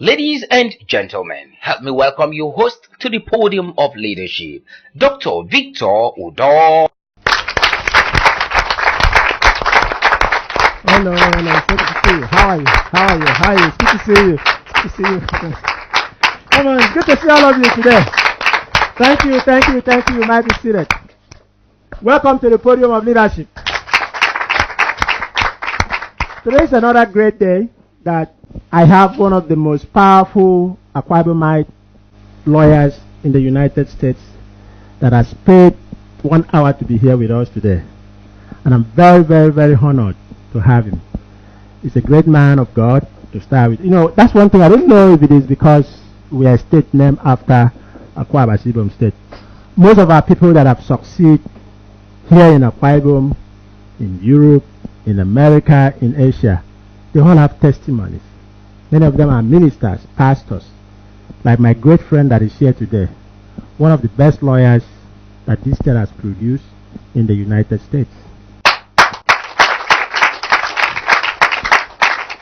Ladies and gentlemen, help me welcome your host to the podium of leadership, Dr. Victor Udo. Hello, it's good to see you. How are you? It's good to see you. It's good to see you. Come on, it's good to see all of you today. Thank you. You might be seated. Welcome to the podium of leadership. Today is another great day that I have one of the most powerful Akwa Ibomite lawyers in the United States that has paid 1 hour to be here with us today. And I'm very honored to have him. He's a great man of God to start with. You know, that's one thing. I don't know if it is because we are a state named after Akwa Ibom State. Most of our people that have succeeded here in Akwa Ibom, in Europe, in America, in Asia, they all have testimonies. Many of them are ministers, pastors, like my great friend that is here today, one of the best lawyers that this state has produced in the United States.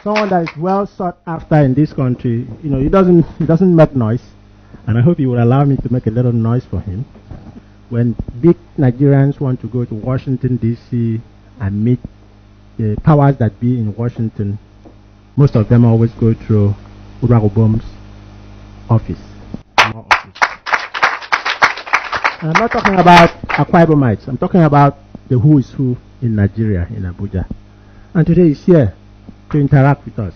Someone that is well sought after in this country. You know, he doesn't make noise, and I hope he will allow me to make a little noise for him. When big Nigerians want to go to Washington, D.C. and meet the powers that be in Washington, most of them always go through Agrobusiness office. And I'm not talking about Akwa Ibomites. I'm talking about the who is who in Nigeria, in Abuja. And today he's here to interact with us.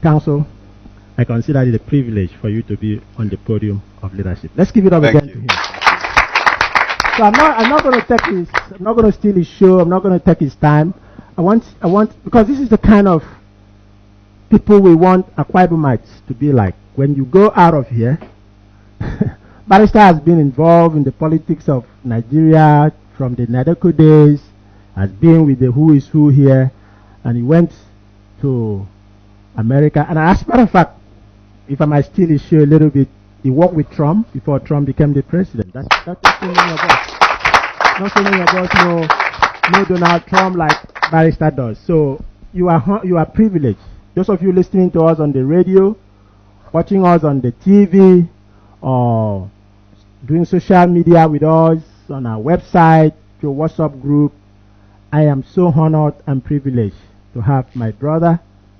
Council, I consider it a privilege for you to be on the podium of leadership. Let's give it up again to him. So I'm not going to steal his show. I'm not going to take his time. I want, because this is the kind of people we want Akwa Ibomites to be like. When you go out of here, Barrister has been involved in the politics of Nigeria from the Nadeko days, has been with the who is who here, and he went to America. And as a matter of fact, if I might steal his show a little bit, he worked with Trump before Trump became the president. That's not so many of us. Not so many of us know Donald Trump like Barrister does. So you are privileged. Those of you listening to us on the radio, watching us on the TV, or doing social media with us on our website, your WhatsApp group, I am so honored and privileged to have my brother,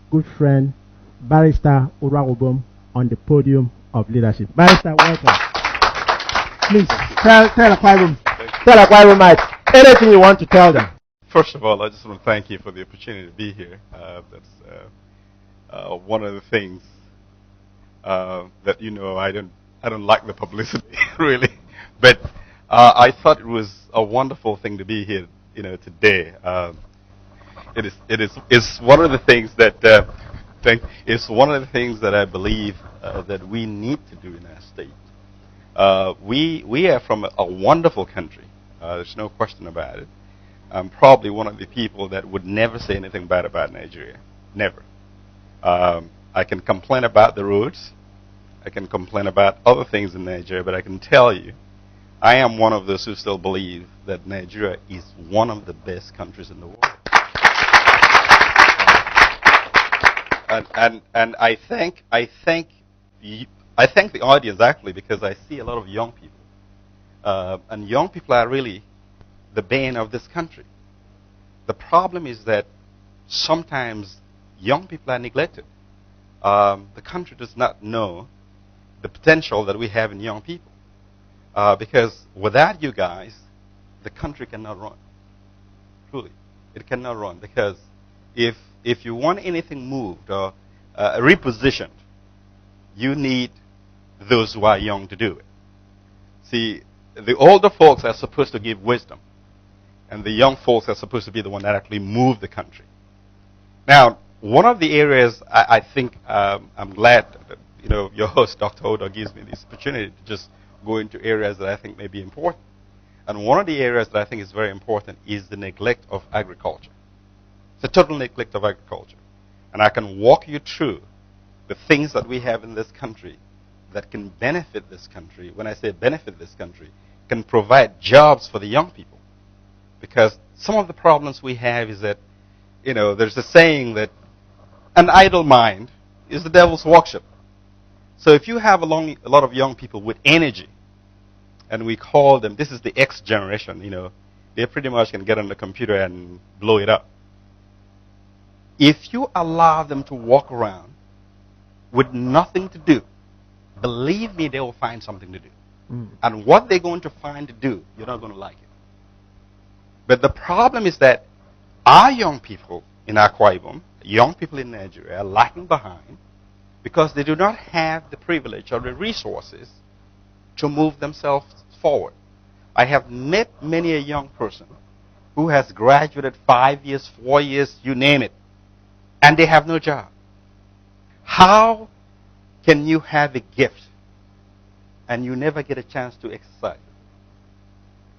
good friend, Barrister Agrobusiness on the podium of leadership. Barrister, welcome. Please tell Akwa Ibomites anything you want to tell them. First of all, I just want to thank you for the opportunity to be here. That's one of the things that I don't like the publicity really, but I thought it was a wonderful thing to be here, today. It's one of the things that it's one of the things that I believe that we need to do in our state. We are from a wonderful country. There's no question about it. I'm probably one of the people that would never say anything bad about Nigeria. Never. I can complain about the roads. I can complain about other things in Nigeria, but I can tell you, I am one of those who still believe that Nigeria is one of the best countries in the world. And I thank the audience actually, because I see a lot of young people. And young people are really the bane of this country. The problem is that sometimes young people are neglected. The country does not know the potential that we have in young people. Because without you guys, the country cannot run. Truly, it cannot run. Because if you want anything moved or repositioned, you need those who are young to do it. See, the older folks are supposed to give wisdom, and the young folks are supposed to be the one that actually move the country. Now, one of the areas I think I'm glad that your host, Dr. Odo, gives me this opportunity to just go into areas that I think may be important. And one of the areas that I think is very important is the neglect of agriculture. It's a total neglect of agriculture. And I can walk you through the things that we have in this country that can benefit this country. When I say benefit this country, can provide jobs for the young people. Because some of the problems we have is that, there's a saying that an idle mind, is the devil's workshop. So if you have a lot of young people with energy, and we call them, this is the X generation, they pretty much can get on the computer and blow it up. If you allow them to walk around with nothing to do, believe me, they will find something to do. And what they're going to find to do, you're not going to like it. But the problem is that our young people in Akwa Ibom, young people in Nigeria, are lagging behind because they do not have the privilege or the resources to move themselves forward. I have met many a young person who has graduated 5 years, 4 years, you name it, and they have no job. How can you have a gift and you never get a chance to exercise?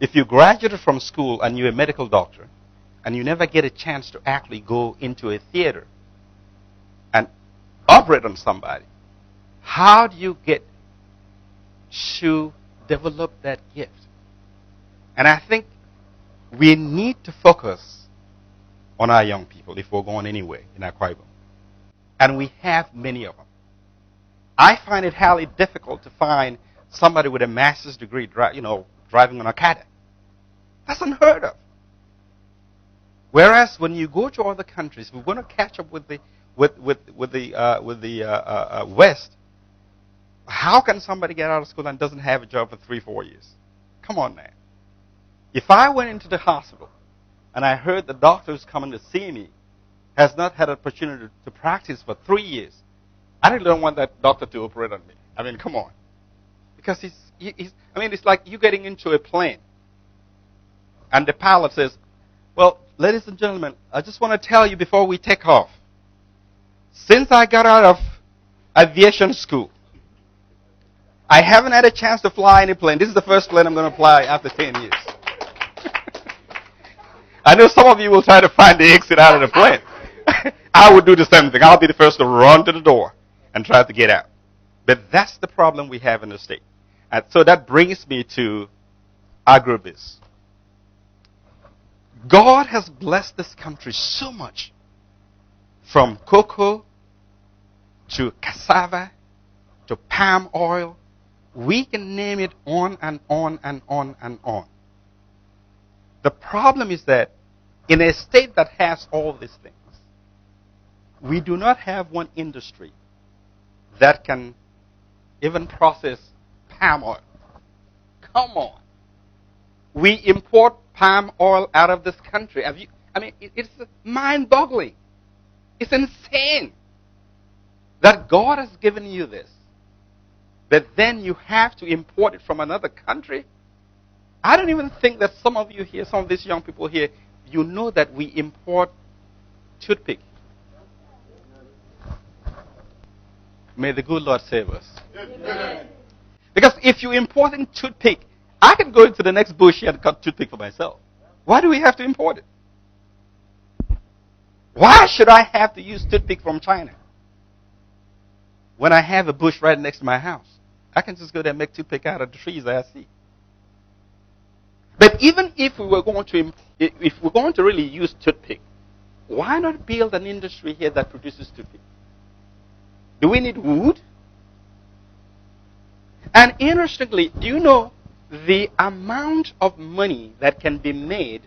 If you graduated from school and you're a medical doctor and you never get a chance to actually go into a theater and operate on somebody, how do you get to develop that gift? And I think we need to focus on our young people if we're going anywhere in Akwa Ibom. And we have many of them. I find it highly difficult to find somebody with a master's degree, driving on a Okada. That's unheard of. Whereas when you go to other countries, we're going to catch up with the West. How can somebody get out of school and doesn't have a job for 3-4 years? Come on, man. If I went into the hospital and I heard the doctor who's coming to see me has not had an opportunity to practice for 3 years, I really don't want that doctor to operate on me. I mean, come on. Because it's like you getting into a plane and the pilot says, well, ladies and gentlemen, I just want to tell you before we take off, since I got out of aviation school, I haven't had a chance to fly any plane. This is the first plane I'm going to fly after 10 years. I know some of you will try to find the exit out of the plane. I would do the same thing. I'll be the first to run to the door and try to get out. But that's the problem we have in the state. And so that brings me to Agrobusiness. God has blessed this country so much, from cocoa to cassava to palm oil. We can name it on and on and on and on. The problem is that in a state that has all these things, we do not have one industry that can even process palm oil. Come on. We import palm oil out of this country. It's mind-boggling. It's insane that God has given you this, but then you have to import it from another country. I don't even think that some of you here, some of these young people here, you know that we import toothpick. May the good Lord save us. Amen. Because if you're importing toothpick, I can go into the next bush here and cut toothpick for myself. Why do we have to import it? Why should I have to use toothpick from China when I have a bush right next to my house? I can just go there and make toothpick out of the trees that I see. But even if we're going to really use toothpick, why not build an industry here that produces toothpick? Do we need wood? And interestingly, do you know the amount of money that can be made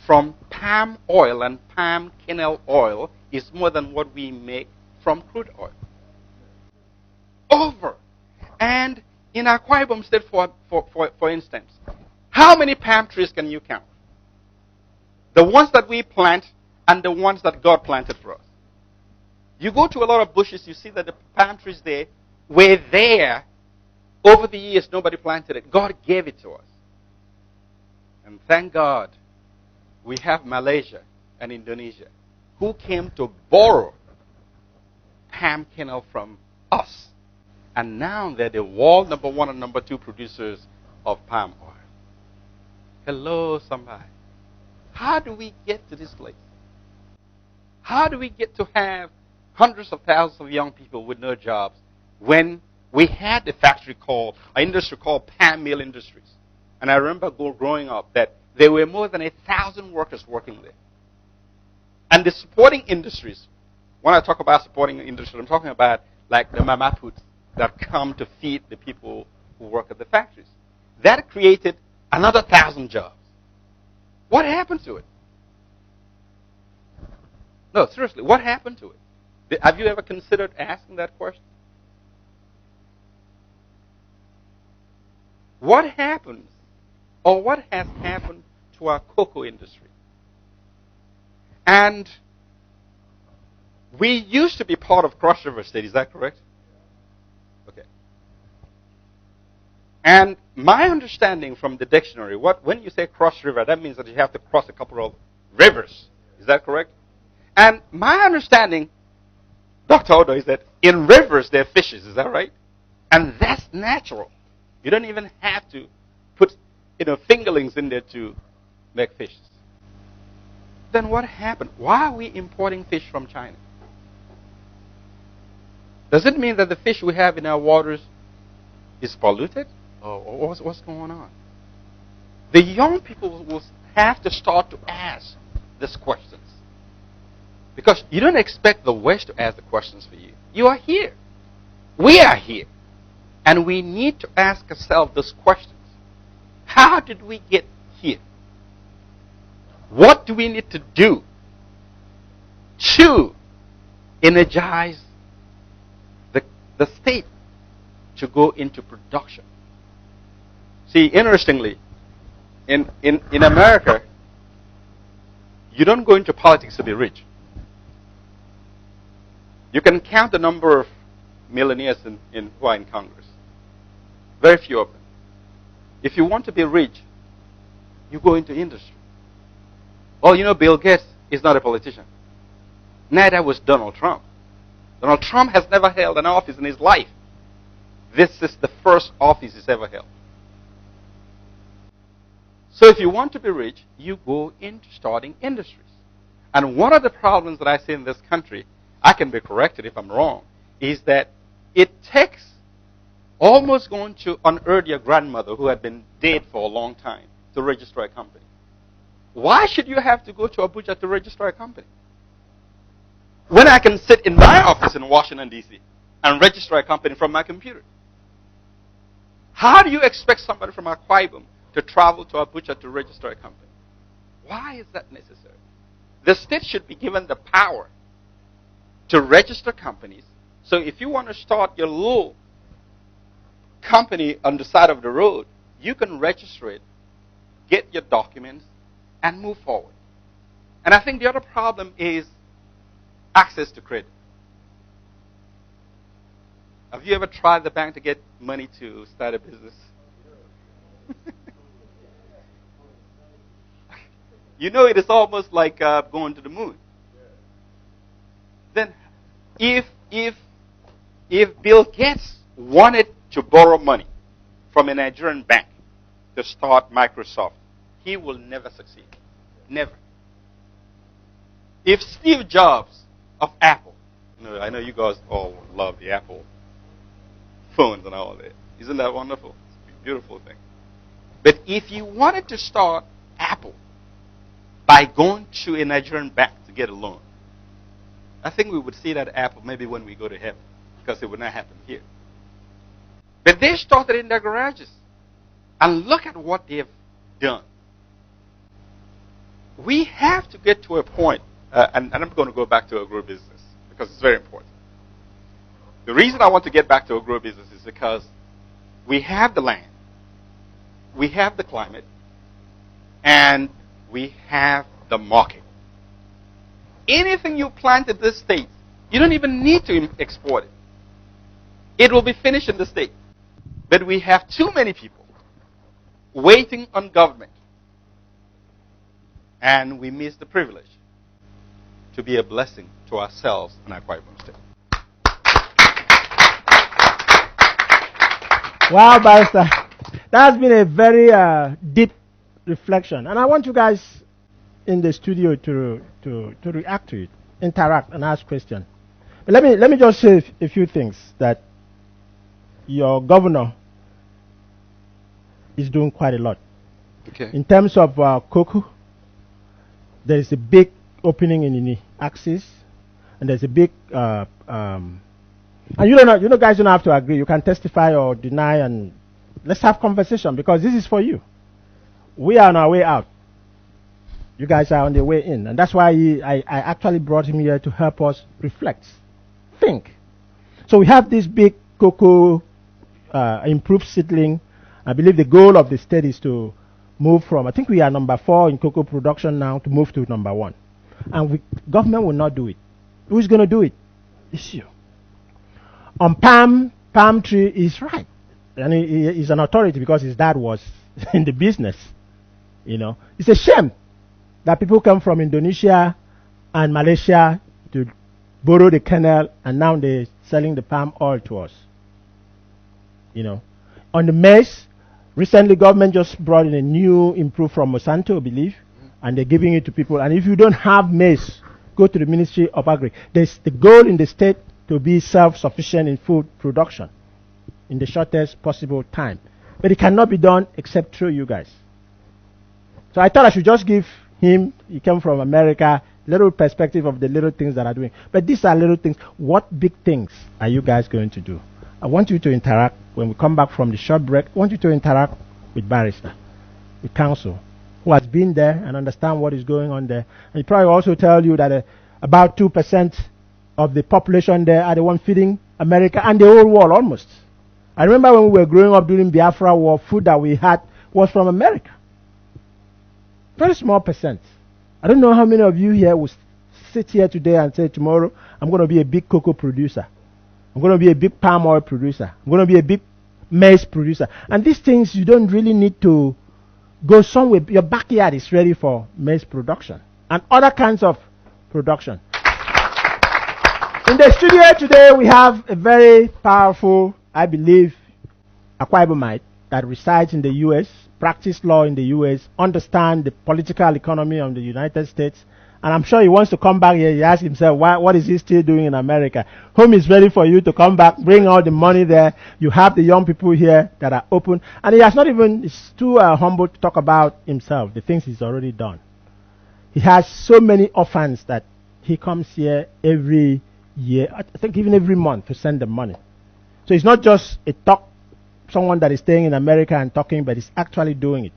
from palm oil and palm kernel oil is more than what we make from crude oil? Over. And in Akwa Ibom State, for instance, how many palm trees can you count? The ones that we plant and the ones that God planted for us. You go to a lot of bushes, you see that the palm trees there were there. Over the years, nobody planted it. God gave it to us. And thank God, we have Malaysia and Indonesia who came to borrow palm kernel from us. And now they're the world number 1 and number 2 producers of palm oil. Hello, somebody. How do we get to this place? How do we get to have hundreds of thousands of young people with no jobs when we had an industry called Palm Mill Industries? And I remember growing up that there were more than 1,000 workers working there. And the supporting industries, when I talk about supporting industries, I'm talking about like the mama puts that come to feed the people who work at the factories. That created another 1,000 jobs. What happened to it? No, seriously, what happened to it? Have you ever considered asking that question? What happens, or what has happened to our cocoa industry? And we used to be part of Cross River State, is that correct? Okay. And my understanding from the dictionary, when you say cross river, that means that you have to cross a couple of rivers. Is that correct? And my understanding, Dr. Odo, is that in rivers there are fishes, is that right? And that's natural. You don't even have to put fingerlings in there to make fishes. Then what happened? Why are we importing fish from China? Does it mean that the fish we have in our waters is polluted? Or what's going on? The young people will have to start to ask these questions. Because you don't expect the West to ask the questions for you. You are here. We are here. And we need to ask ourselves these questions. How did we get here? What do we need to do to energize the state to go into production? See, interestingly, in America, you don't go into politics to be rich. You can count the number of millionaires who are in Congress. Very few of them. If you want to be rich, you go into industry. Oh, Bill Gates is not a politician. Neither was Donald Trump. Donald Trump has never held an office in his life. This is the first office he's ever held. So if you want to be rich, you go into starting industries. And one of the problems that I see in this country, I can be corrected if I'm wrong, is that it takes almost going to unearth your grandmother who had been dead for a long time to register a company. Why should you have to go to Abuja to register a company? When I can sit in my office in Washington, D.C. and register a company from my computer. How do you expect somebody from Akwa Ibom to travel to Abuja to register a company? Why is that necessary? The state should be given the power to register companies. So if you want to start your little company on the side of the road, you can register it, get your documents, and move forward. And I think the other problem is access to credit. Have you ever tried the bank to get money to start a business? It is almost like going to the moon. Then, if Bill Gates wanted to borrow money from a Nigerian bank to start Microsoft, he will never succeed. Never. If Steve Jobs of Apple, I know you guys all love the Apple phones and all that. Isn't that wonderful? It's a beautiful thing. But if you wanted to start Apple by going to a Nigerian bank to get a loan, I think we would see that Apple maybe when we go to heaven, because it would not happen here. But they started in their garages. And look at what they've done. We have to get to a point, and I'm going to go back to agrobusiness because it's very important. The reason I want to get back to agrobusiness is because we have the land, we have the climate, and we have the market. Anything you plant in this state, you don't even need to export it. It will be finished in the state. But we have too many people waiting on government. And we miss the privilege to be a blessing to ourselves and our Akwa Ibom State. Wow, Barrister. That has been a very deep reflection. And I want you guys in the studio to react to it, interact, and ask questions. But let me just say a few things that your governor is doing quite a lot. Okay. In terms of cocoa, there is a big opening in the axis, and there's a big And you guys don't have to agree. You can testify or deny, and let's have conversation, because this is for you. We are on our way out. You guys are on the way in. And that's why I actually brought him here to help us reflect, think. So we have this big cocoa improved seedling. I believe the goal of the state is to move from, I think we are number 4 in cocoa production now, to move to number 1. And government will not do it. Who's going to do it? It's you. On palm tree is right. And he's an authority because his dad was in the business. It's a shame that people come from Indonesia and Malaysia to borrow the kernel, and now they're selling the palm oil to us. On the maize, recently government just brought in a new improved from Monsanto, I believe, and they're giving it to people. And if you don't have maize, go to the Ministry of Agri. There's the goal in the state to be self-sufficient in food production in the shortest possible time. But it cannot be done except through you guys. So I thought I should just give him, he came from America, little perspective of the little things that are doing. But these are little things. What big things are you guys going to do? I want you to interact. When we come back from the short break, I want you to interact with Barrister, with counsel, who has been there and understand what is going on there. And he probably also tell you that about 2% of the population there are the one feeding America and the whole world almost. I remember when we were growing up during Biafra War, food that we had was from America. Very small percent. I don't know how many of you here will sit here today and say, tomorrow I'm going to be a big cocoa producer. I'm going to be a big palm oil producer. I'm going to be a big maize producer. And these things, you don't really need to go somewhere. Your backyard is ready for maize production and other kinds of production. In the studio today, we have a very powerful, I believe, Akwa Ibomite that resides in the U.S., practice law in the U.S., understand the political economy of the United States, and I'm sure he wants to come back here. He asks himself, what is he still doing in America? Home is ready for you to come back, bring all the money there. You have the young people here that are open. And he has not even, he's too humble to talk about himself, the things he's already done. He has so many orphans that he comes here every year, I think even every month, to send them money. So it's not just someone that is staying in America and talking, but he's actually doing it.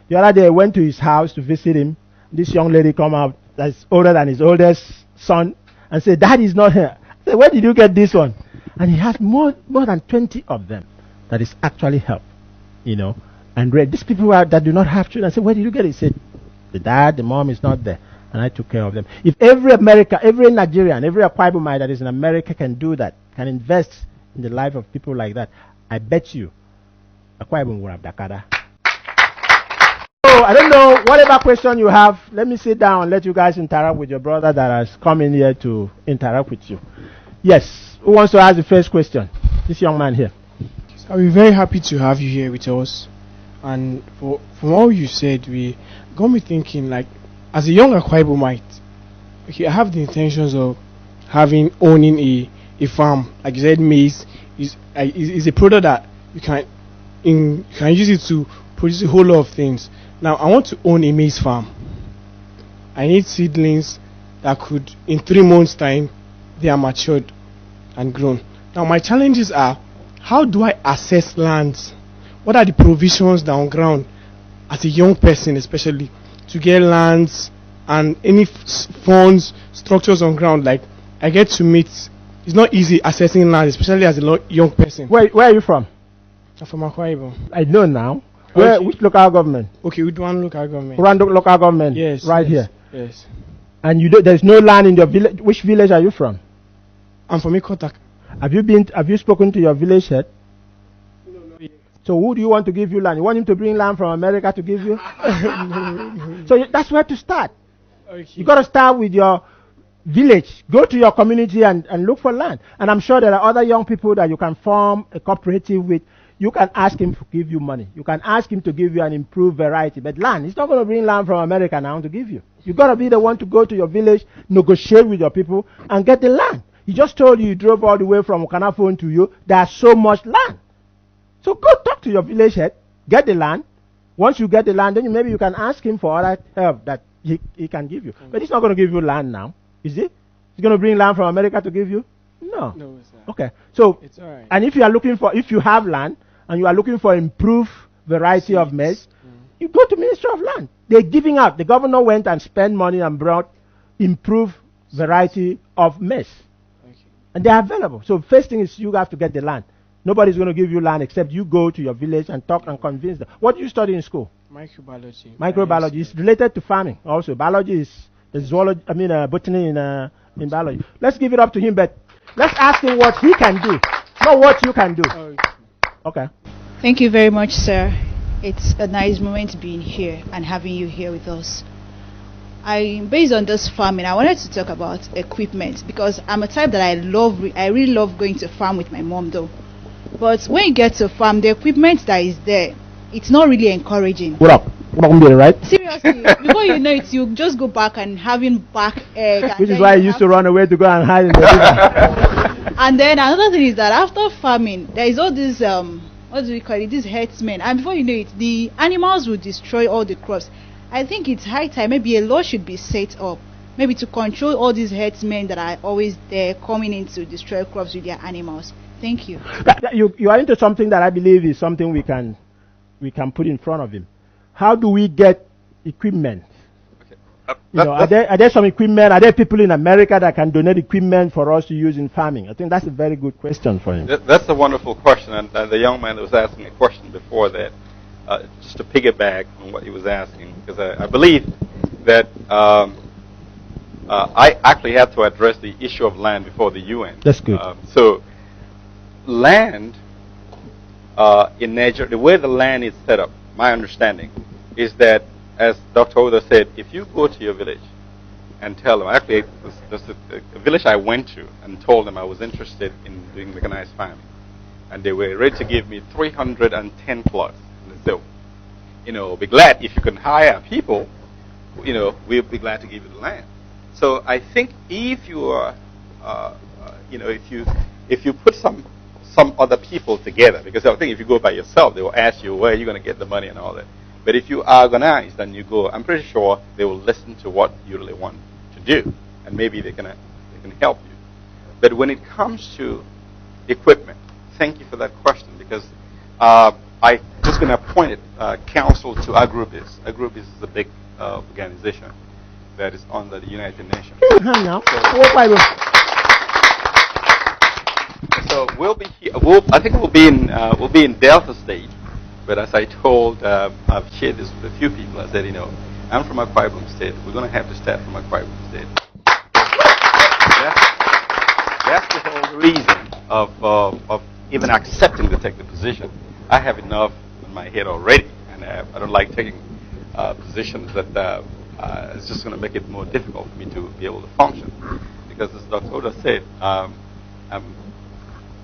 The other day I went to his house to visit him. This young lady come out that's older than his oldest son and said, Dad is not here. I said, where did you get this one? And he has more than 20 of them that is actually help. And these people that do not have children, I said, where did you get it? He said, the dad, the mom is not there. And I took care of them. If every Nigerian, every Akwa Ibomite that is in America can do that, can invest in the life of people like that, I bet you Akwa Ibom will have Dakada. So I don't know, whatever question you have, let me sit down and let you guys interact with your brother that has come in here to interact with you. Yes, who wants to ask the first question? This young man here. I'll be very happy to have you here with us. And from all you said, we got me thinking, like, as a young Akwa Ibomite, okay, I have the intentions of owning a farm. Like you said, maize is a product that you can use it to produce a whole lot of things. Now, I want to own a maize farm. I need seedlings that could, in 3 months' time, they are matured and grown. Now, my challenges are, how do I assess lands? What are the provisions down ground as a young person, especially, to get lands and any funds, structures on ground? Like, I get to meet, it's not easy assessing land, especially as a young person. Where are you from? I'm from Akwa Ibom. I know now. Okay. Which local government? Okay, with one local government. One local government? Yes. Right here? Yes. And there's no land in your village? Which village are you from? I'm from Ikotak. Have you spoken to your village head? No. So who do you want to give you land? You want him to bring land from America to give you? So that's where to start. Okay. You got to start with your village. Go to your community and look for land. And I'm sure there are other young people that you can form a cooperative with. You can ask him to give you money. You can ask him to give you an improved variety. But land, he's not going to bring land from America now to give you. You've got to be the one to go to your village, negotiate with your people, and get the land. He just told you he drove all the way from Okanafon to you. There's so much land. So go talk to your village head, get the land. Once you get the land, then maybe you can ask him for other help that he can give you. But he's not going to give you land now, is he? He's going to bring land from America to give you? No. No, sir. Okay. So, It's alright. and if you have land and you are looking for improved variety of maize, you go to Ministry of Land. They're giving out. The governor went and spent money and brought improved variety of maize. Okay. And they're available. So first thing is you have to get the land. Nobody's going to give you land except you go to your village and talk and convince them. What do you study in school? Microbiology. Microbiology is related to farming also. Biology is the zoology, botany in biology. Let's give it up to him, but let's ask him what he can do, not what you can do. Okay. Thank you very much, sir. It's a nice moment being here and having you here with us. Based on this farming, I wanted to talk about equipment because I'm a type that I really love going to farm with my mom though. But when you get to farm, the equipment that is there, it's not really encouraging. What up? Right? Seriously, before you know it, you just go back and having back egg. Which is why I used to run away to go and hide in the river. And then another thing is that after farming, there is all these what do we call it? These herdsmen, and before you know it, the animals will destroy all the crops. I think it's high time maybe a law should be set up, maybe to control all these herdsmen that are always there coming in to destroy crops with their animals. Thank you. You are into something that I believe is something we can put in front of him. How do we get equipment? Okay. Are there some equipment? Are there people in America that can donate equipment for us to use in farming? I think that's a very good question for him. That's a wonderful question, and the young man that was asking a question before that, just to piggyback on what he was asking, because I believe that I actually had to address the issue of land before the UN. That's good. So land in Nigeria, the way the land is set up, my understanding is that, as Dr. Oda said, if you go to your village and tell them, actually, there's a village I went to and told them I was interested in doing mechanized farming, and they were ready to give me 310 plots. And they said, be glad if you can hire people, we'll be glad to give you the land. So I think if you are, if you put some other people together, because I think if you go by yourself, they will ask you where you're going to get the money and all that. But if you organize and you go, I'm pretty sure they will listen to what you really want to do, and maybe they can help you. But when it comes to equipment, thank you for that question, because I just going to appoint counsel to Agrobusiness. Agrobusiness is a big organization that is under the United Nations. So we'll be here. I think we'll be in Delta State. But as I told, I've shared this with a few people. I said, I'm from Akwa Ibom State. We're going to have to start from Akwa Ibom State. That's the whole reason of even accepting to take the position. I have enough in my head already, and I don't like taking positions that it's just going to make it more difficult for me to be able to function. Because as Dr. Oda said, I'm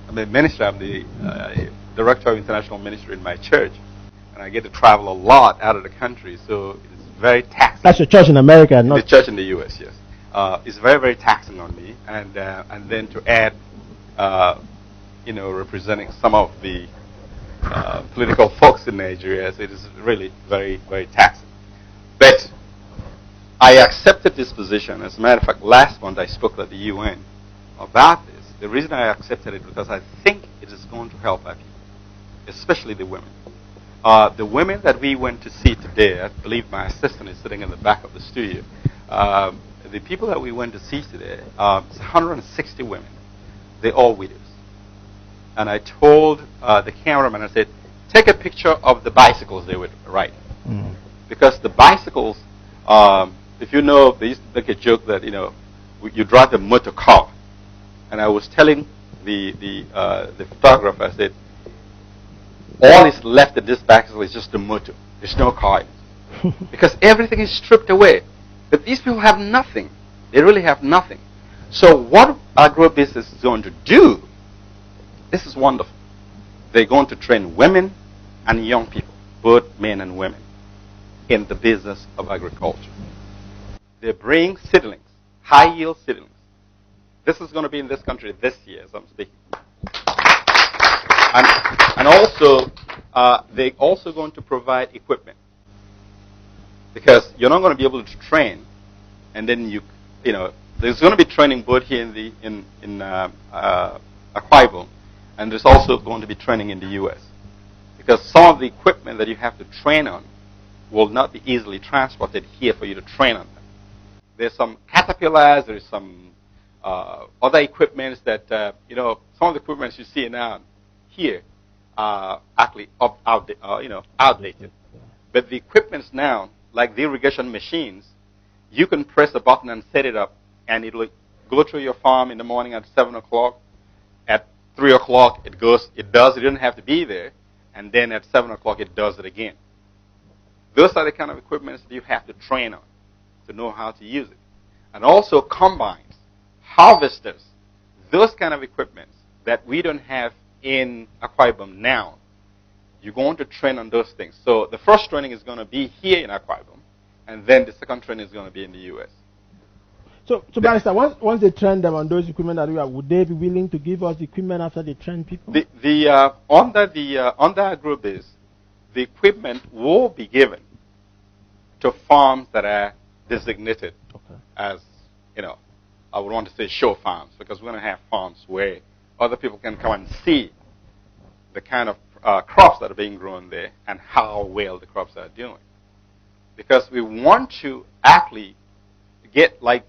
a minister. I'm the director of international ministry in my church, and I get to travel a lot out of the country, so it's very taxing. That's your church in America, not the church in the U.S. Yes, it's very, very taxing on me, and then to add, representing some of the political folks in Nigeria, so it is really very, very taxing. But I accepted this position. As a matter of fact, last month I spoke at the UN about this. The reason I accepted it because I think it is going to help our people, especially the women. The women that we went to see today, I believe my assistant is sitting in the back of the studio. The people that we went to see today, it's 160 women. They're all widows. And I told the cameraman, I said, take a picture of the bicycles they were riding. Mm. Because the bicycles, if you know, they used to make a joke that, you drive a motor car. And I was telling the photographer, I said, all is left in this bicycle is just the motor. There's no car. Because everything is stripped away. But these people have nothing. They really have nothing. So what Agrobusiness is going to do, this is wonderful. They're going to train women and young people, both men and women, in the business of agriculture. They bring seedlings, high-yield seedlings. This is going to be in this country this year, as I'm speaking. And also, they're also going to provide equipment. Because you're not going to be able to train and then there's going to be training both here in Akwa Ibom, and there's also going to be training in the U.S. because some of the equipment that you have to train on will not be easily transported here for you to train on them. There's some Caterpillars, there's some other equipments that, some of the equipments you see now here are actually outdated. But the equipments now, like the irrigation machines, you can press a button and set it up, and it'll go through your farm in the morning at 7 o'clock. At 3 o'clock, it does. It doesn't have to be there. And then at 7 o'clock, it does it again. Those are the kind of equipments that you have to train on to know how to use it. And also combines, harvesters, those kind of equipments that we don't have in Akwa Ibom now. You're going to train on those things. So the first training is going to be here in Akwa Ibom, and then the second training is going to be in the U.S. So Barrister, once they train them on those equipment that we have, would they be willing to give us the equipment after they train people? Under Agrobusiness, the equipment will be given to farms that are designated as, I would want to say show farms, because we're going to have farms where other people can come and see the kind of crops that are being grown there and how well the crops are doing. Because we want to actually get like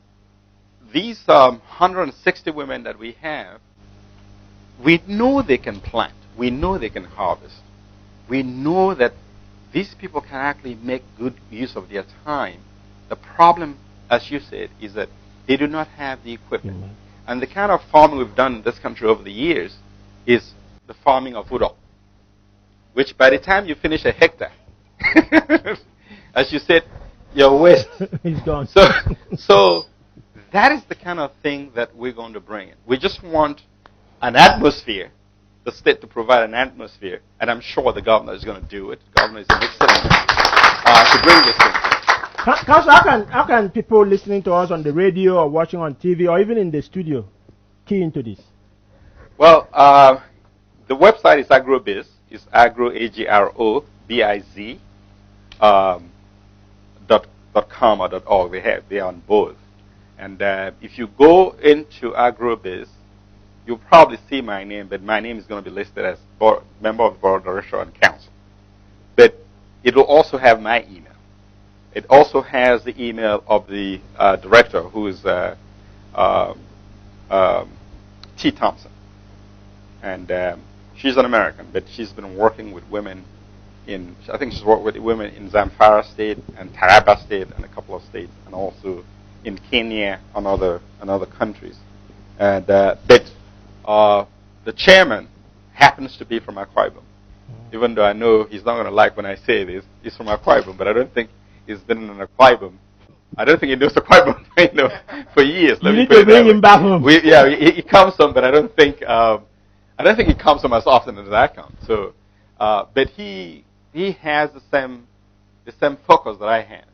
these 160 women that we have, we know they can plant. We know they can harvest. We know that these people can actually make good use of their time. The problem, as you said, is that they do not have the equipment. Mm-hmm. And the kind of farming we've done in this country over the years is the farming of udon, which by the time you finish a hectare, as you said, your waste is gone. So that is the kind of thing that we're going to bring in. We just want an atmosphere, the state to provide an atmosphere, and I'm sure the governor is going to do it. The governor is excellent to bring this in. Council, how can people listening to us on the radio or watching on TV or even in the studio key into this? Well, the website is Agrobiz. It's agro, AGROBIZ, .com or .org. They are on both. And if you go into Agrobiz, you'll probably see my name, but my name is going to be listed as member of the board of directors and council. But it will also have my email. It also has the email of the director, who is T. Thompson. And she's an American, but she's been working with women I think she's worked with women in Zamfara State and Taraba State and a couple of states, and also in Kenya and other countries. And but the chairman happens to be from Akwa Ibom. Even though I know he's not going to like when I say this, he's from Akwa Ibom, but I don't think he's been in Akwa Ibom. I don't think he knows Akwa Ibom for years. You need to bring him back home. He comes from, but I don't think he comes from as often as I come. So, but he has the same focus that I have,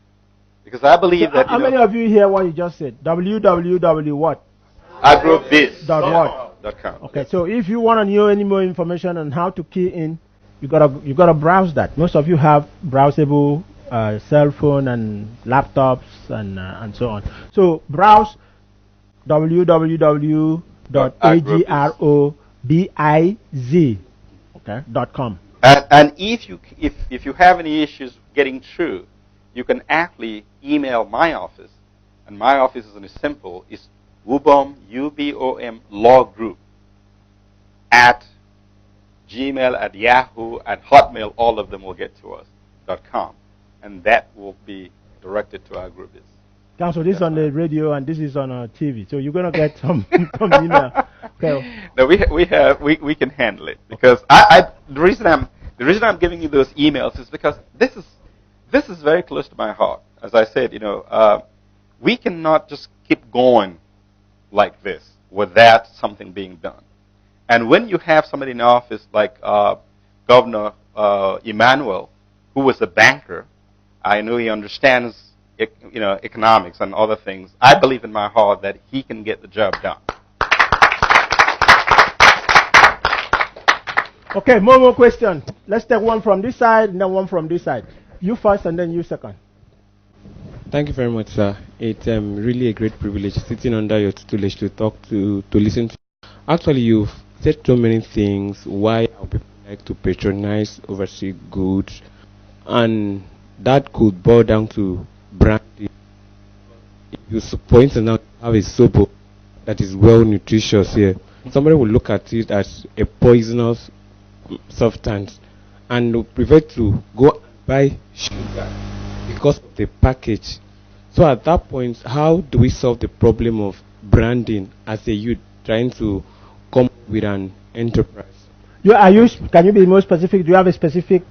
because I believe that. How many of you hear what you just said? www what? Agrobiz.com. Okay, so if you want to know any more information on how to key in, you gotta browse that. Most of you have browsable cell phone and laptops and so on. So browse www.agrobiz.com. And if you have any issues getting through, you can actually email my office, and my office is simple. It's UBOM, UBOM Law Group at Gmail, at Yahoo, at Hotmail. All of them will get to us .com, and that will be directed to Agrobusiness. Council, this is on the radio and this is on TV, so you're gonna get some email. Okay. No, we can handle it, because the reason I'm giving you those emails is because this is very close to my heart. As I said, we cannot just keep going like this without something being done. And when you have somebody in office like Governor Emmanuel, who was a banker, I know he understands economics and other things. I believe in my heart that he can get the job done. Okay, more questions. Let's take one from this side and then one from this side. You first and then you second. Thank you very much, sir. It's really a great privilege sitting under your tutelage to talk to listen to. Actually, you've said so many things why our people like to patronize overseas goods, and that could boil down to branding. If you, for instance, now have a soap that is well nutritious here, somebody will look at it as a poisonous substance and will prefer to go and buy sugar because of the package. So at that point, how do we solve the problem of branding as a youth trying to come up with an enterprise? Can you be more specific? Do you have a specific?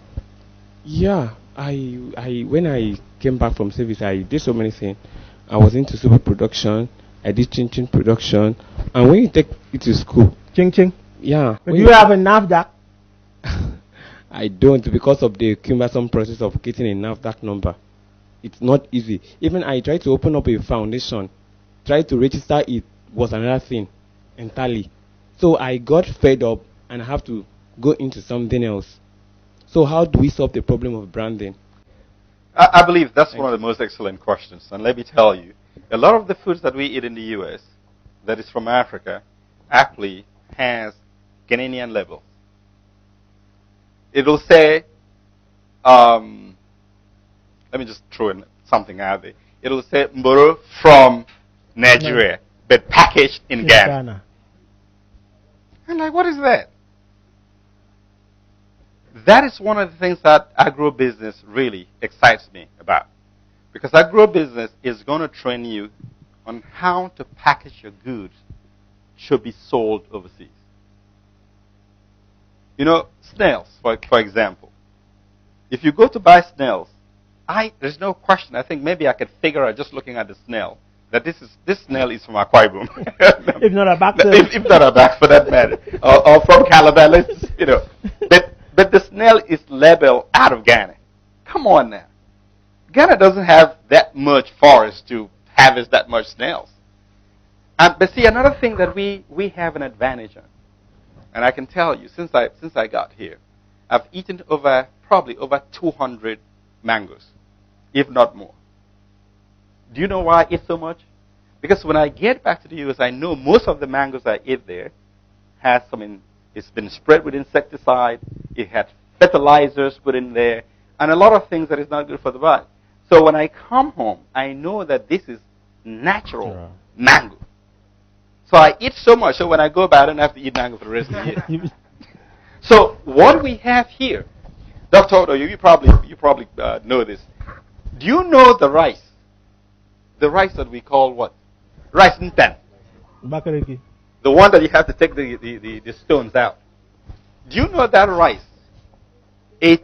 Yeah, when I came back from service, I did so many things. I was into super production. I did chin chin production, and when you take it to school, Ching ching. yeah, But do you have a NAFDAC? I don't because of the cumbersome process of getting a NAFDAC number. It's not easy. Even I tried to open up a foundation, tried to register it was another thing entirely. So I got fed up and I have to go into something else. So how do we solve the problem of branding? I believe that's one of the most excellent questions. And let me tell you, a lot of the foods that we eat in the U.S. that is from Africa actually has Ghanaian label. It'll say, let me just throw in something out there. It'll say Mboro from Nigeria, but packaged in Ghana. I'm like, what is that? That is one of the things that agrobusiness really excites me about. Because agrobusiness is going to train you on how to package your goods should be sold overseas. You know, snails, for example. If you go to buy snails, there's no question. I think maybe I could figure out just looking at the snail that this snail is from Akwa Ibom. If not a back, if not a back for that matter, or from Calabar, you know. But the snail is labeled out of Ghana. Come on now. Ghana doesn't have that much forest to harvest that much snails. But see, another thing that we have an advantage on, and I can tell you, since I got here, I've eaten probably over 200 mangoes, if not more. Do you know why I eat so much? Because when I get back to the U.S., I know most of the mangoes I eat there has it's been spread with insecticide, it had fertilizers put in there, and a lot of things that is not good for the body. So when I come home, I know that this is natural mango. So I eat so much, so when I go back, I don't have to eat mango for the rest of the year. So what we have here, Dr. Odo, you probably know this. Do you know the rice? The rice that we call what? Rice nten. Bakariki. The one that you have to take the stones out. Do you know that rice? A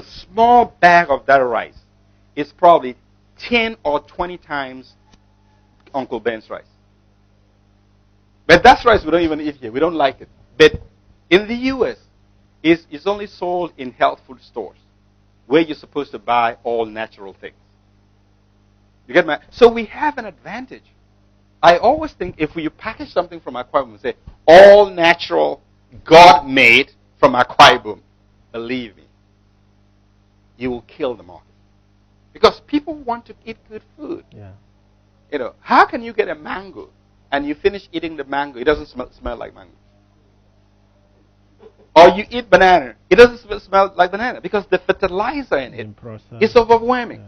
small bag of that rice is probably 10 or 20 times Uncle Ben's rice. But that's rice we don't even eat here. We don't like it. But in the U.S., it's only sold in health food stores where you're supposed to buy all natural things. You get my? So we have an advantage. I always think if you package something from Akwa Ibom and say, all natural, God-made from Akwa Ibom, believe me, you will kill the market. Because people want to eat good food. Yeah. You know, how can you get a mango and you finish eating the mango, it doesn't smell like mango? Or you eat banana, it doesn't smell like banana because the fertilizer in it is overwhelming. Yeah.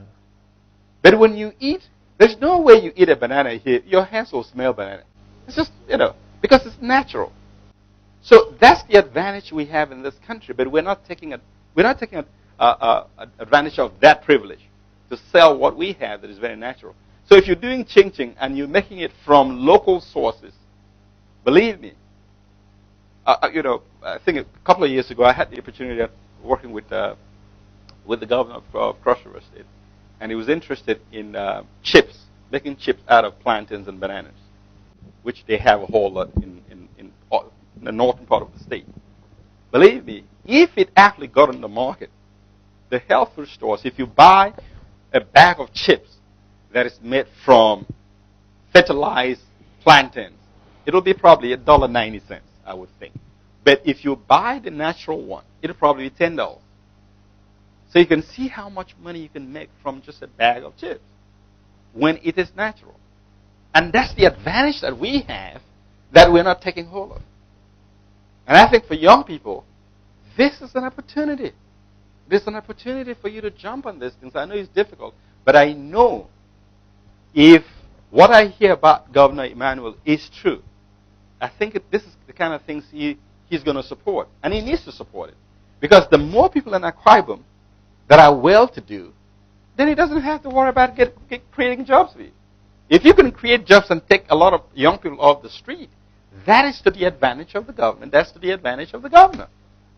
But when you eat, there's no way you eat a banana here, your hands will smell banana. It's just, because it's natural. So that's the advantage we have in this country, but we're not taking advantage of that privilege to sell what we have that is very natural. So if you're doing ching ching and you're making it from local sources, believe me, I think a couple of years ago I had the opportunity of working with the governor of Cross River State, and he was interested in chips, making chips out of plantains and bananas, which they have a whole lot in the northern part of the state. Believe me, if it actually got on the market, the health food stores, if you buy a bag of chips that is made from fertilized plantains, it'll be probably $1.90, I would think. But if you buy the natural one, it'll probably be $10. So you can see how much money you can make from just a bag of chips. when it is natural. And that's the advantage that we have that we're not taking hold of. And I think for young people, this is an opportunity. This is an opportunity for you to jump on these things. I know it's difficult, but I know if what I hear about Governor Emmanuel is true, I think this is the kind of things he's going to support. And he needs to support it. Because the more people in Akwa Ibom that are well-to-do, then he doesn't have to worry about creating jobs for you. If you can create jobs and take a lot of young people off the street, that is to the advantage of the government. That's to the advantage of the governor.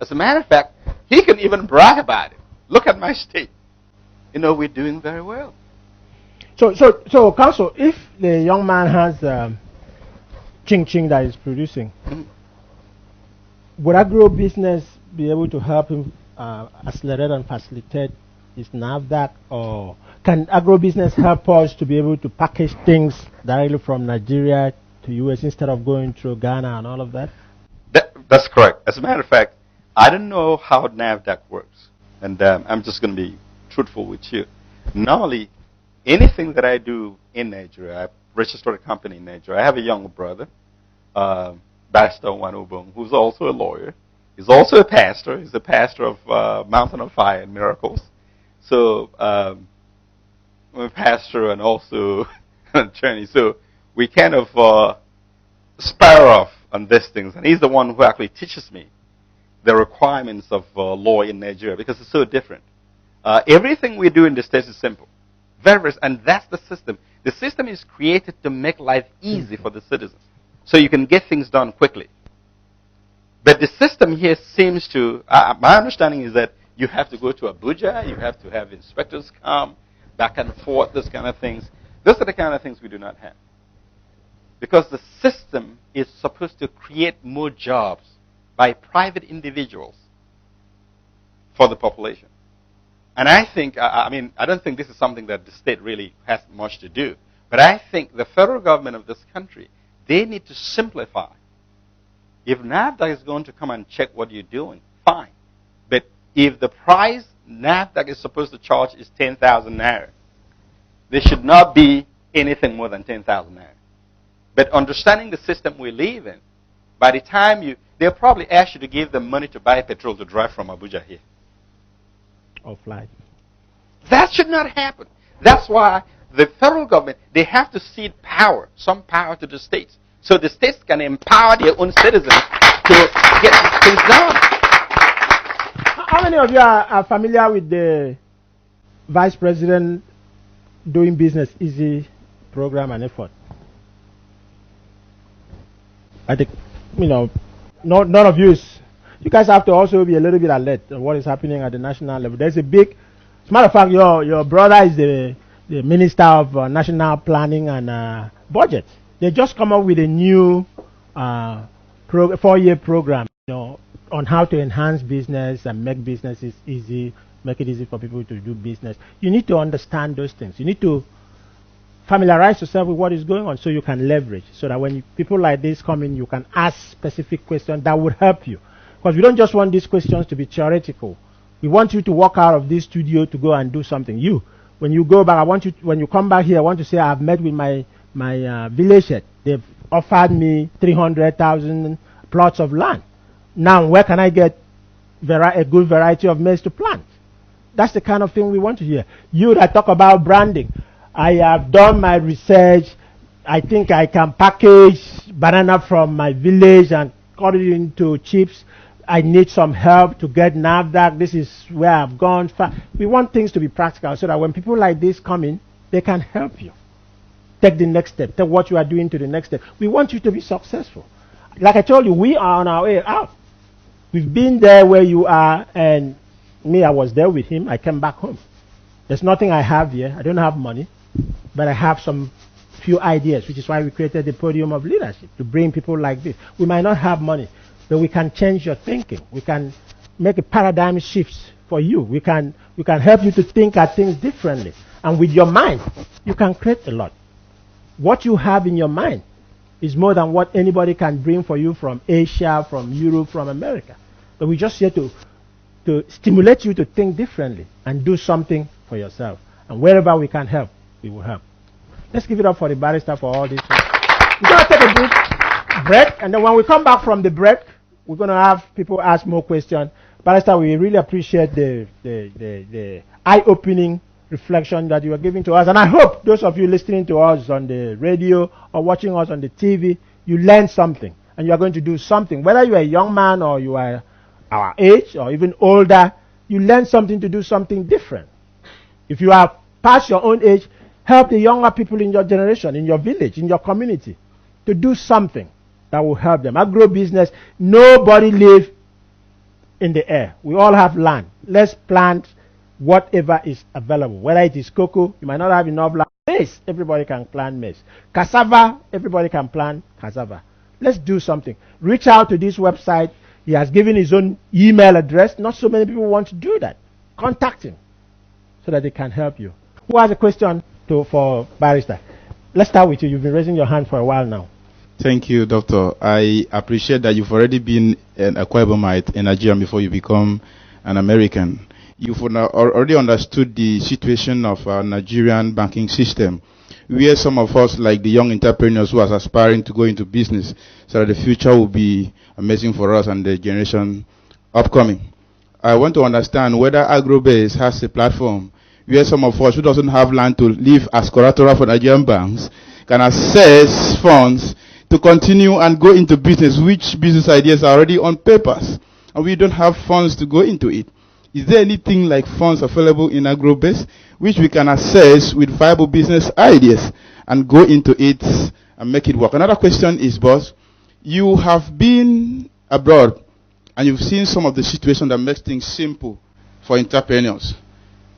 As a matter of fact, he can even brag about it. Look at my state. You know, we're doing very well. So, Council, if the young man has ching that he's producing, would Agrobusiness be able to help him accelerate and facilitate his NAFDAC, or can Agrobusiness help us to be able to package things directly from Nigeria to US instead of going through Ghana and all of that? That's correct. As a matter of fact, I don't know how NAFDAC works, and I'm just going to be truthful with you. Normally, anything that I do in Nigeria, I registered a company in Nigeria. I have a younger brother, Barrister Wanobong, who's also a lawyer. He's also a pastor. He's a pastor of Mountain of Fire and Miracles. So I'm a pastor and also an attorney. So we kind of spar off on these things. And he's the one who actually teaches me the requirements of law in Nigeria because it's so different. Everything we do in the States is simple. And that's the system. The system is created to make life easy for the citizens, so you can get things done quickly. But the system here seems to, my understanding is that you have to go to Abuja, you have to have inspectors come, back and forth, those kind of things. Those are the kind of things we do not have. Because the system is supposed to create more jobs by private individuals for the population. And I think, I don't think this is something that the state really has much to do. But I think the federal government of this country, they need to simplify. If NAFDAC is going to come and check what you're doing, fine. But if the price NAFDAC is supposed to charge is 10,000 naira, there should not be anything more than 10,000 naira. But understanding the system we live in, by the time they'll probably ask you to give them money to buy petrol to drive from Abuja here. Or flight. That should not happen. That's why the federal government, they have to cede power, some power to the states, so the states can empower their own citizens to get things done. How many of you are familiar with the Vice President Doing Business Easy program and effort? I think, none of you you guys have to also be a little bit alert on what is happening at the national level. There's a big, as a matter of fact, your brother is the Minister of National Planning and Budget. They just come up with a new 4-year program, on how to enhance business and make businesses easy, make it easy for people to do business. You need to understand those things. You need to familiarize yourself with what is going on so you can leverage, so that when people like this come in, you can ask specific questions that would help you. Because we don't just want these questions to be theoretical. We want you to walk out of this studio to go and do something. When you go back, when you come back here, I want to say I've met with my village head. They've offered me 300,000 plots of land. Now, where can I get a good variety of maize to plant? That's the kind of thing we want to hear. You that talk about branding. I have done my research. I think I can package banana from my village and cut it into chips. I need some help to get NAFDAC. This is where I've gone. We want things to be practical so that when people like this come in, they can help you. Take the next step. Take what you are doing to the next step. We want you to be successful. Like I told you, we are on our way out. We've been there where you are, and I was there with him. I came back home. There's nothing I have here. I don't have money, but I have some few ideas, which is why we created the Podium of Leadership, to bring people like this. We might not have money, but we can change your thinking. We can make a paradigm shift for you. We can help you to think at things differently. And with your mind, you can create a lot. What you have in your mind is more than what anybody can bring for you from Asia, from Europe, from America. But we're just here to stimulate you to think differently and do something for yourself. And wherever we can help, we will help. Let's give it up for the barrister for all this. We're going to take a break, and then when we come back from the break, we're going to have people ask more questions. Barrister, we really appreciate the eye-opening reflection that you are giving to us, and I hope those of you listening to us on the radio or watching us on the TV, you learn something, and you are going to do something. Whether you are a young man or you are our age or even older, you learn something to do something different. If you are past your own age, help the younger people in your generation, in your village, in your community, to do something that will help them. Agro-business, nobody lives in the air. We all have land. Let's plant whatever is available. Whether it is cocoa, you might not have enough land. Maize, everybody can plant maize. Cassava, everybody can plant cassava. Let's do something. Reach out to this website. He has given his own email address. Not so many people want to do that. Contact him so that they can help you. Who has a question for Barrister? Let's start with you. You've been raising your hand for a while now. Thank you, Doctor. I appreciate that you've already been an Akwa Ibomite in Nigeria before you become an American. You've already understood the situation of our Nigerian banking system, where some of us, like the young entrepreneurs who are aspiring to go into business, so that the future will be amazing for us and the generation upcoming. I want to understand whether Agrobase has a platform where some of us who doesn't have land to live as collateral for Nigerian banks can access funds to continue and go into business, which business ideas are already on papers, and we don't have funds to go into it. Is there anything like funds available in Agrobase which we can access with viable business ideas and go into it and make it work? Another question is, boss, you have been abroad and you've seen some of the situations that makes things simple for entrepreneurs.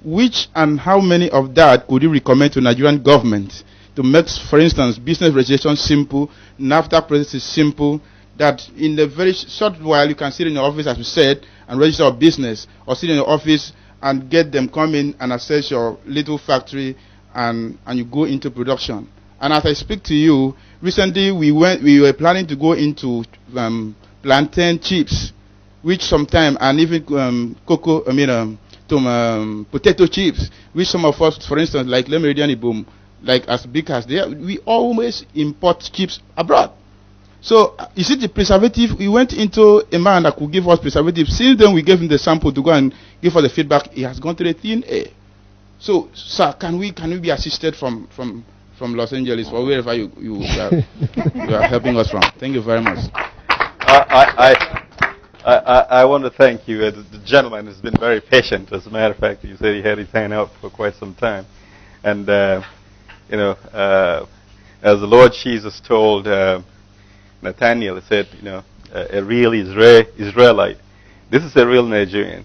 Which and how many of that could you recommend to Nigerian government to make, for instance, business registration simple, NAFTA process is simple, that in a very short while you can sit in your office, as we said, and register a business, or sit in your office and get them come in and access your little factory, and you go into production. And as I speak to you, recently we were planning to go into plantain chips, which sometime, and even potato chips, which some of us, for instance, like Lemeridian Ibom, like as big as they are, we always import chips abroad. So, is it the preservative? We went into a man that could give us preservative. Since then, we gave him the sample to go and give us the feedback. He has gone to the thin air. So, sir, can we be assisted from Los Angeles or wherever you are helping us from? Thank you very much. I want to thank you. The gentleman has been very patient. As a matter of fact, you said he had his hand out for quite some time. And, as the Lord Jesus told Nathaniel, he said, a real Israelite. This is a real Nigerian.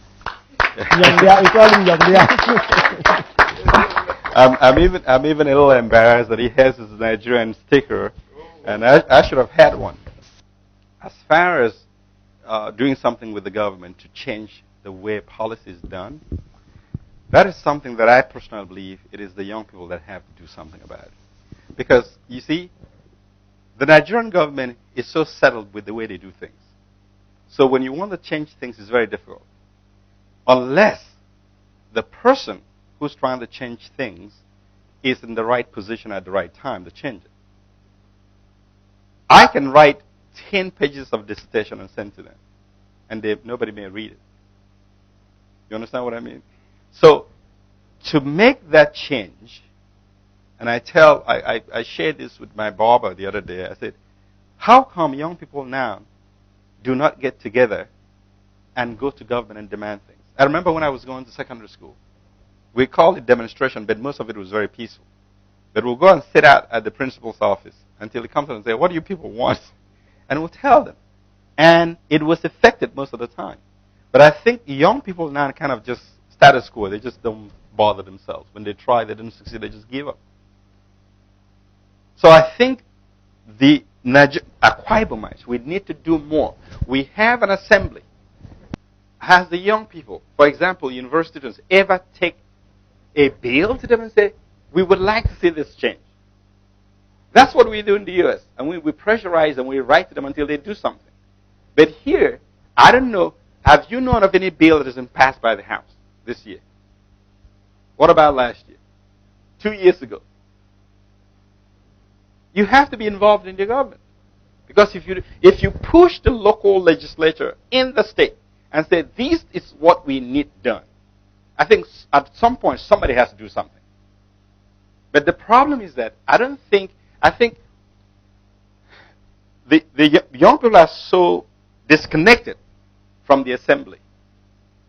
I'm even a little embarrassed that he has his Nigerian sticker, and I should have had one. As far as doing something with the government to change the way policy is done, that is something that I personally believe it is the young people that have to do something about it. Because, you see, the Nigerian government is so settled with the way they do things. So when you want to change things, it's very difficult. Unless the person who's trying to change things is in the right position at the right time to change it. I can write 10 pages of dissertation and send to them, and nobody may read it. You understand what I mean? So, to make that change, and I shared this with my barber the other day. I said, how come young people now do not get together and go to government and demand things? I remember when I was going to secondary school, we called it demonstration, but most of it was very peaceful. But we'll go and sit out at the principal's office until he comes in and say, what do you people want? And we'll tell them. And it was effective most of the time. But I think young people now kind of just status quo. They just don't bother themselves. When they try, they don't succeed, they just give up. So I think the Akwa Ibomites, we need to do more. We have an assembly. Has the young people, for example, university students, ever take a bill to them and say, we would like to see this change? That's what we do in the U.S. And we pressurize and we write to them until they do something. But here, I don't know, have you known of any bill that has been passed by the House this year? What about last year? 2 years ago? You have to be involved in the government. Because if you push the local legislature in the state and say, this is what we need done, I think at some point somebody has to do something. But the problem is that I think the young people are so disconnected from the assembly.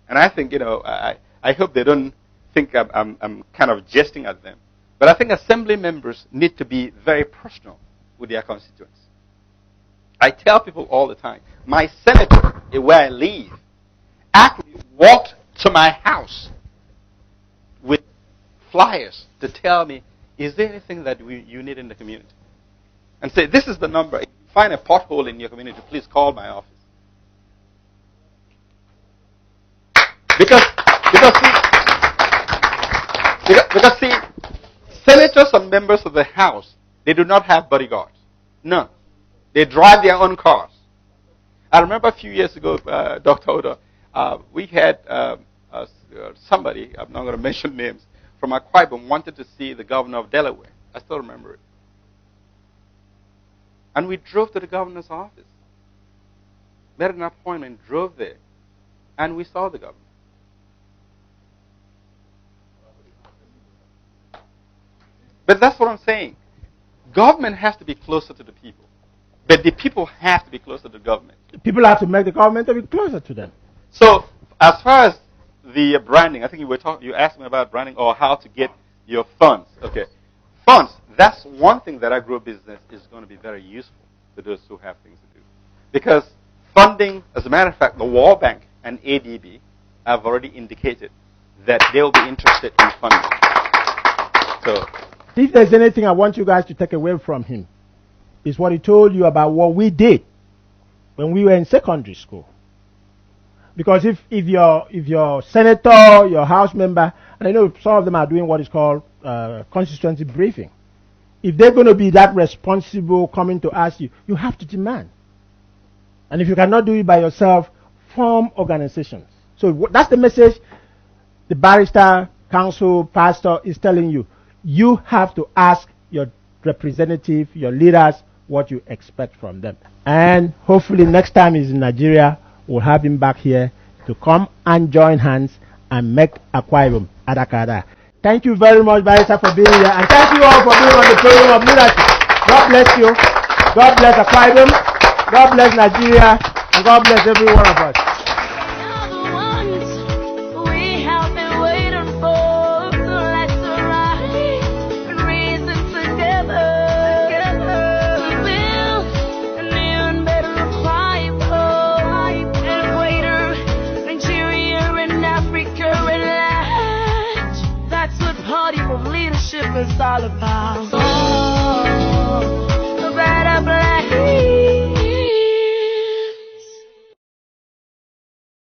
And I think, I hope they don't think I'm kind of jesting at them. But I think assembly members need to be very personal with their constituents. I tell people all the time, my senator, where I live, actually walked to my house with flyers to tell me, is there anything that you need in the community? And say, this is the number. If you find a pothole in your community, please call my office. Because see, senators and members of the House, they do not have bodyguards. None. They drive their own cars. I remember a few years ago, Dr. Oda, we had somebody, I'm not going to mention names, from Akwa Ibom wanted to see the governor of Delaware. I still remember it. And we drove to the governor's office. Made an appointment, drove there, and we saw the governor. But that's what I'm saying. Government has to be closer to the people. But the people have to be closer to the government. People have to make the government to be closer to them. So, as far as the branding, I think you asked me about branding or how to get your funds. Okay. Funds, that's one thing that Agrobusiness is going to be very useful to those who have things to do. Because funding, as a matter of fact, the World Bank and ADB have already indicated that they will be interested in funding. So, if there's anything I want you guys to take away from him, is what he told you about what we did when we were in secondary school. Because if your senator, your house member, and I know some of them are doing what is called constituency briefing, if they're going to be that responsible coming to ask you, you have to demand. And if you cannot do it by yourself, form organizations. So that's the message the barrister, counsel, pastor is telling you. You have to ask your representative, your leaders, what you expect from them. And hopefully next time he's in Nigeria, we'll have him back here to come and join hands and make Akwa Ibom Adakada. Thank you very much, Barrister, for being here. And thank you all for being on the program of leadership. God bless you. God bless Akwa Ibom. God bless Nigeria. And God bless every one of us. It's all about the better place.